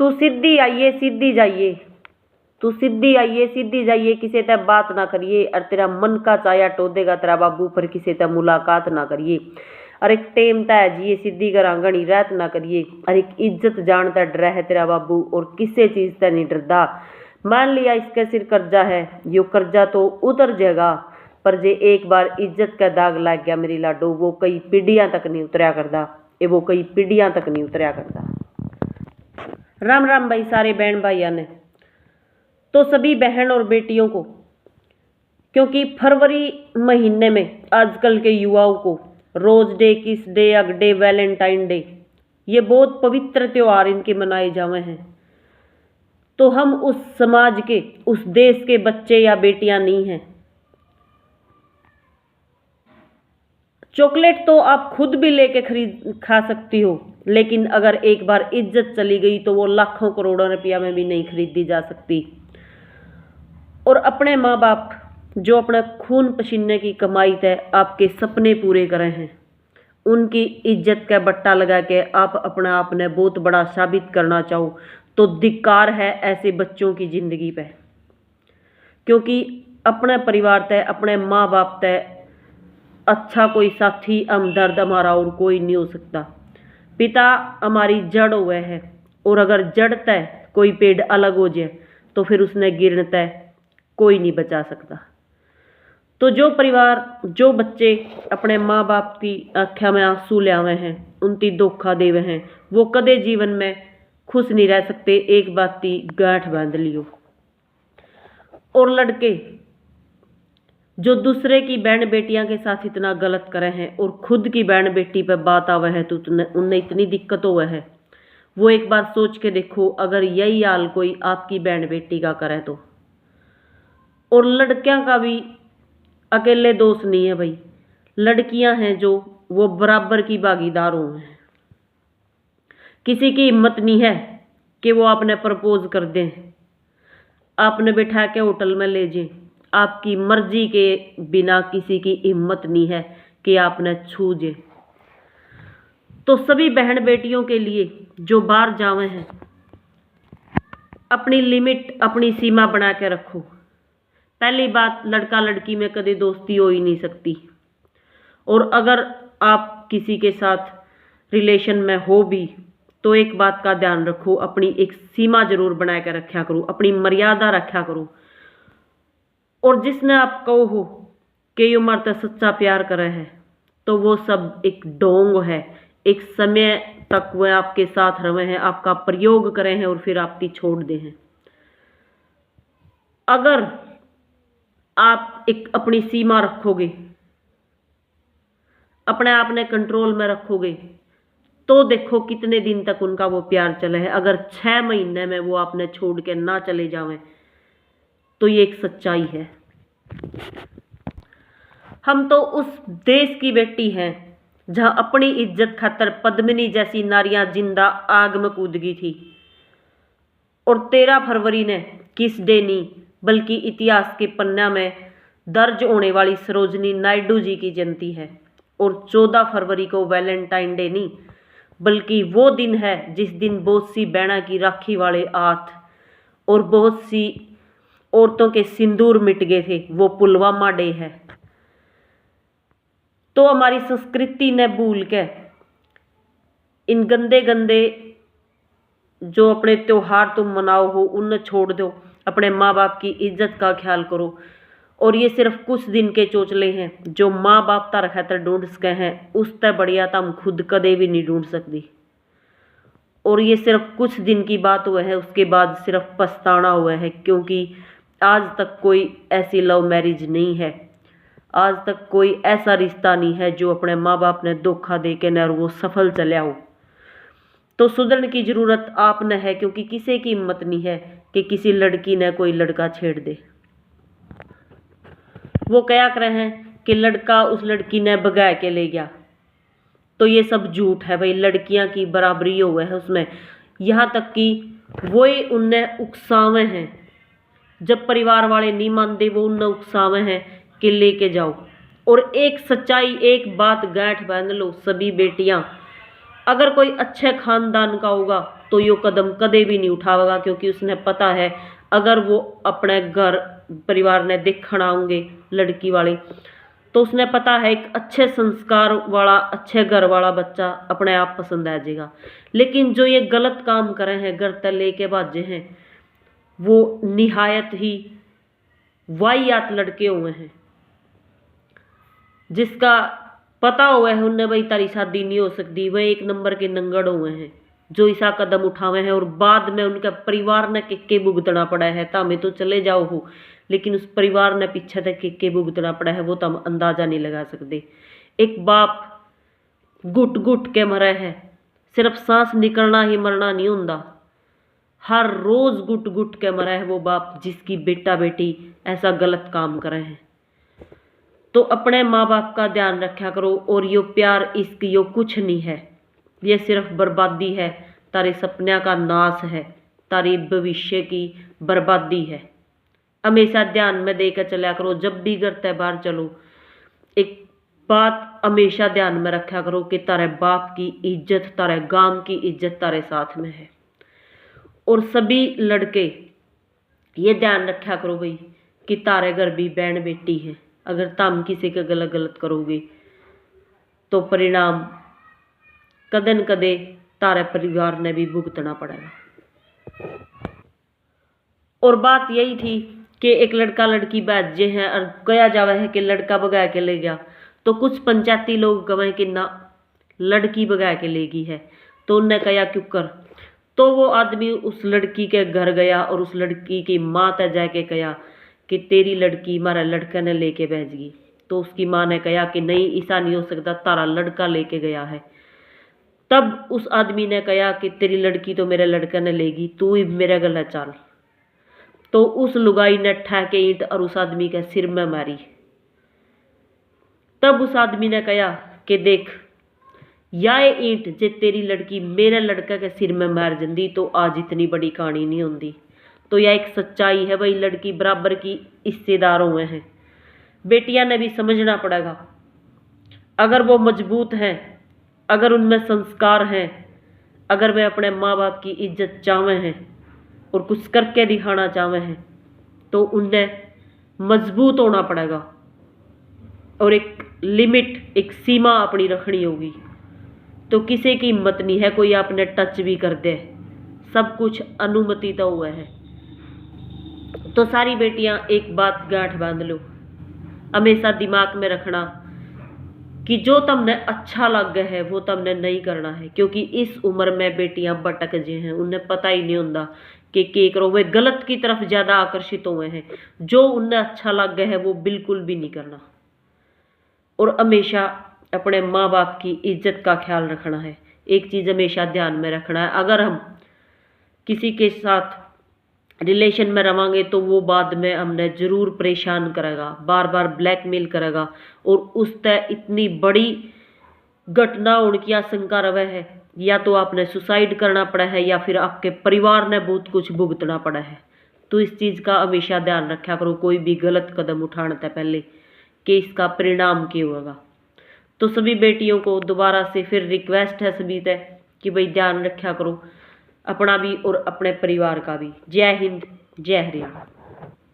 तू सीधी आइए सीधी जाइए, तू सीधी आइए सीधी जाइए, किसी ते बात ना करिए। और तेरा मन का चाया टो देगा तेरा बाबू, पर किसी ते मुलाकात ना करिए। और एक टेम तय जिए सीधी करा घनी रहत ना करिए। और एक इज्जत जानता डर है तेरा बाबू, और किसी चीज से नहीं डरदा। मान लिया इसके सिर कर्जा है, यो कर्जा तो उतर जाएगा, पर जे एक बार इज्जत का दाग लग गया मेरी लाडो, वो कई पीढ़ियां तक नहीं उतरया करदा। ये वो कई पीढ़ियां तक नहीं उतरया करदा। राम राम भाई सारे बहन भाइयों ने, तो सभी बहन और बेटियों को, क्योंकि फरवरी महीने में आजकल के युवाओं को रोज डे, किस डे, अग डे, वैलेंटाइन डे, ये बहुत पवित्र त्योहार इनके मनाए जावे हैं। तो हम उस समाज के, उस देश के बच्चे या बेटियां नहीं हैं। चॉकलेट तो आप खुद भी लेके खरीद खा सकती हो, लेकिन अगर एक बार इज्जत चली गई तो वो लाखों करोड़ों रुपया में भी नहीं खरीदी जा सकती। और अपने माँ बाप जो अपना खून पसीने की कमाई से आपके सपने पूरे करे हैं, उनकी इज्जत का बट्टा लगा के आप अपने आप ने बहुत बड़ा साबित करना चाहो, तो धिक्कार है ऐसे बच्चों की जिंदगी पे। क्योंकि अपने परिवार तय, अपने माँ बाप तय अच्छा कोई साथी हमदर्द हमारा और कोई नहीं हो सकता। पिता हमारी जड़ हुए है, और अगर जड़ तय कोई पेड़ अलग हो जाए तो फिर उसने गिरने तय कोई नहीं बचा सकता। तो जो परिवार, जो बच्चे अपने माँ बाप की आँखों में आंसू ले आवे हैं, उनकी धोखा देवे हैं, वो कदे जीवन में खुश नहीं रह सकते। एक बात की गांठ बांध लियो। और लड़के जो दूसरे की बहन बेटियां के साथ इतना गलत करे हैं और खुद की बहन बेटी पर बात आवे है तो उन्हें इतनी दिक्कत हुआ है, वो एक बार सोच के देखो अगर यही हाल कोई आपकी बहन बेटी का करे तो। और लड़कियां का भी अकेले दोष नहीं है भाई, लड़कियां हैं जो वो बराबर की भागीदार हो हैं। किसी की हिम्मत नहीं है कि वो आपने प्रपोज कर दें, आपने बैठा के होटल में ले जाए, आपकी मर्जी के बिना किसी की हिम्मत नहीं है कि आपने छू जे। तो सभी बहन बेटियों के लिए जो बाहर जावे हैं, अपनी लिमिट, अपनी सीमा बना के रखो। पहली बात, लड़का लड़की में कभी दोस्ती हो ही नहीं सकती। और अगर आप किसी के साथ रिलेशन में हो भी, तो एक बात का ध्यान रखो, अपनी एक सीमा जरूर बना के रखा करो, अपनी मर्यादा रखा करो। और जिसने आप कहो हो कि ये उम्र तक सच्चा प्यार करे है, तो वो सब एक ढोंग है। एक समय तक वह आपके साथ रहे हैं, आपका प्रयोग करे हैं और फिर आपकी छोड़ दे हैं। अगर आप एक अपनी सीमा रखोगे, अपने आप ने कंट्रोल में रखोगे, तो देखो कितने दिन तक उनका वो प्यार चले है। अगर 6 महीने में वो आपने छोड़ के ना चले जावें, तो ये एक सच्चाई है। हम तो उस देश की बेटी हैं जहां अपनी इज्जत खातर पद्मिनी जैसी नारियां जिंदा आग में कूद गई थी। और 13 फरवरी ने किस डे नहीं, बल्कि इतिहास के पन्ना में दर्ज होने वाली सरोजनी नायडू जी की जयंती है। और 14 फरवरी को वैलेंटाइन डे नहीं, बल्कि वो दिन है जिस दिन बहुत सी बहना की राखी वाले हाथ और बहुत सी औरतों के सिंदूर मिट गए थे, वो पुलवामा डे है। तो हमारी संस्कृति ने भूल के इन गंदे गंदे जो अपने त्योहार तुम मनाओ हो, उन्हें छोड़ दो, अपने माँ बाप की इज्जत का ख्याल करो। और ये सिर्फ कुछ दिन के चोचले हैं जो माँ बाप तार खातर ढूंढ सके हैं, उससे बढ़िया तो हम खुद कदे भी नहीं ढूंढ सकती। और ये सिर्फ कुछ दिन की बात हुआ है, उसके बाद सिर्फ पछताना हुआ है। क्योंकि आज तक कोई ऐसी लव मैरिज नहीं है, आज तक कोई ऐसा रिश्ता नहीं है जो अपने माँ बाप ने धोखा दे के न वो सफल चलिया हो। तो सुधरने की जरूरत आपने है, क्योंकि किसी की हिम्मत नहीं है कि किसी लड़की ने कोई लड़का छेड़ दे। वो क्या कर रहे हैं कि लड़का उस लड़की ने भगा के ले गया, तो ये सब झूठ है भाई। लड़कियां की बराबरी हुआ है उसमें, यहाँ तक कि वो ही उन्हें उकसावे हैं। जब परिवार वाले नहीं मानते, वो उन्हें उकसावे हैं कि लेके जाओ। और एक सच्चाई, एक बात गांठ बांध लो सभी बेटियां, अगर कोई अच्छे खानदान का होगा तो यो कदम कदे भी नहीं उठावेगा, क्योंकि उसने पता है अगर वो अपने घर परिवार ने देखण आऊंगे लड़की वाले, तो उसने पता है एक अच्छे संस्कार वाला अच्छे घर वाला बच्चा अपने आप पसंद आ जाएगा। लेकिन जो ये गलत काम करे हैं, घर तक लेके भाजे हैं, वो निहायत ही वाहियात लड़के हुए हैं, जिसका पता हुआ है उनने भाई तारी शादी नहीं हो सकती, वह एक नंबर के नंगड़ हुए हैं जो ऐसा कदम उठावे हैं। और बाद में उनका परिवार ने के भुगतना पड़ा है। तामे तो चले जाओ हो, लेकिन उस परिवार ने पीछे तक के भुगतना पड़ा है, वो तो हम अंदाजा नहीं लगा सकते। एक बाप घुट घुट के मरा है, सिर्फ सांस निकलना ही मरना नहीं होता, हर रोज घुट घुट के मरा है वो बाप जिसकी बेटा बेटी ऐसा गलत काम करे हैं। तो अपने माँ बाप का ध्यान रखा करो। और यो प्यार इश्क यो कुछ नहीं है, ये सिर्फ बर्बादी है, तारे सपनों का नाश है, तारी भविष्य की बर्बादी है। हमेशा ध्यान में देकर चला करो। जब भी घर त्यौहार चलो, एक बात हमेशा ध्यान में रखा करो कि तारे बाप की इज्जत, तारे गांव की इज्जत तारे साथ में है। और सभी लड़के ये ध्यान रखा करो भाई कि तारे घर भी बहन बेटी है। अगर तुम किसी का गलत गलत करोगे तो परिणाम कदे न कदे तारे परिवार ने भी भुगतना पड़ेगा। और बात यही थी कि एक लड़का लड़की बैजे हैं और कहा जावा है कि लड़का भगा के ले गया, तो कुछ पंचायती लोग गवाए कि ना लड़की भगा के लेगी है। तो उनने कहा क्यों कर, तो वो आदमी उस लड़की के घर गया और उस लड़की की माँ तक जाके कहा कि तेरी लड़की हमारा लड़का ने लेके भेजगी। तो उसकी माँ ने कहा कि नहीं, ऐसा नहीं हो सकता, तारा लड़का लेके गया है। तब उस आदमी ने कहा कि तेरी लड़की तो मेरे लड़का ने लेगी, तू ही मेरे गले चल। तो उस लुगाई ने ठा के ईंट और उस आदमी के सिर में मारी। तब उस आदमी ने कहा कि देख, या ईंट जे तेरी लड़की मेरे लड़का के सिर में मार जंदी तो आज इतनी बड़ी कहानी नहीं होती। तो यह एक सच्चाई है भाई, लड़की बराबर की हिस्सेदार हुए हैं। बेटियां ने भी समझना पड़ेगा, अगर वो मजबूत हैं, अगर उनमें संस्कार हैं, अगर वे अपने माँ बाप की इज्जत चाहते हैं और कुछ करके दिखाना चाहते हैं, तो उन्हें मजबूत होना पड़ेगा और एक लिमिट, एक सीमा अपनी रखनी होगी। तो किसी की हिम्मत नहीं है कोई आपने टच भी कर दे, सब कुछ अनुमति तो हुआ है। तो सारी बेटियां एक बात गांठ बांध लो, हमेशा दिमाग में रखना कि जो तुमने अच्छा लग गया है वो तुमने नहीं करना है, क्योंकि इस उम्र में बेटियां भटक जे हैं, उन्हें पता ही नहीं होता कि करो। वे गलत की तरफ ज़्यादा आकर्षित हुए हैं, जो उन्हें अच्छा लग गया है वो बिल्कुल भी नहीं करना। और हमेशा अपने माँ बाप की इज्जत का ख्याल रखना है। एक चीज़ हमेशा ध्यान में रखना है, अगर हम किसी के साथ रिलेशन में रहेंगे तो वो बाद में हमने ज़रूर परेशान करेगा, बार बार ब्लैकमेल करेगा और उस तय इतनी बड़ी घटना होने की आशंका रहे है, या तो आपने सुसाइड करना पड़ा है या फिर आपके परिवार ने बहुत कुछ भुगतना पड़ा है। तो इस चीज़ का हमेशा ध्यान रखा करो कोई भी गलत कदम उठाने से पहले कि इसका परिणाम क्या होगा। तो सभी बेटियों को दोबारा से फिर रिक्वेस्ट है सभी से कि भाई ध्यान रखा करो अपना भी और अपने परिवार का भी। जय हिंद, जय हरियाणा।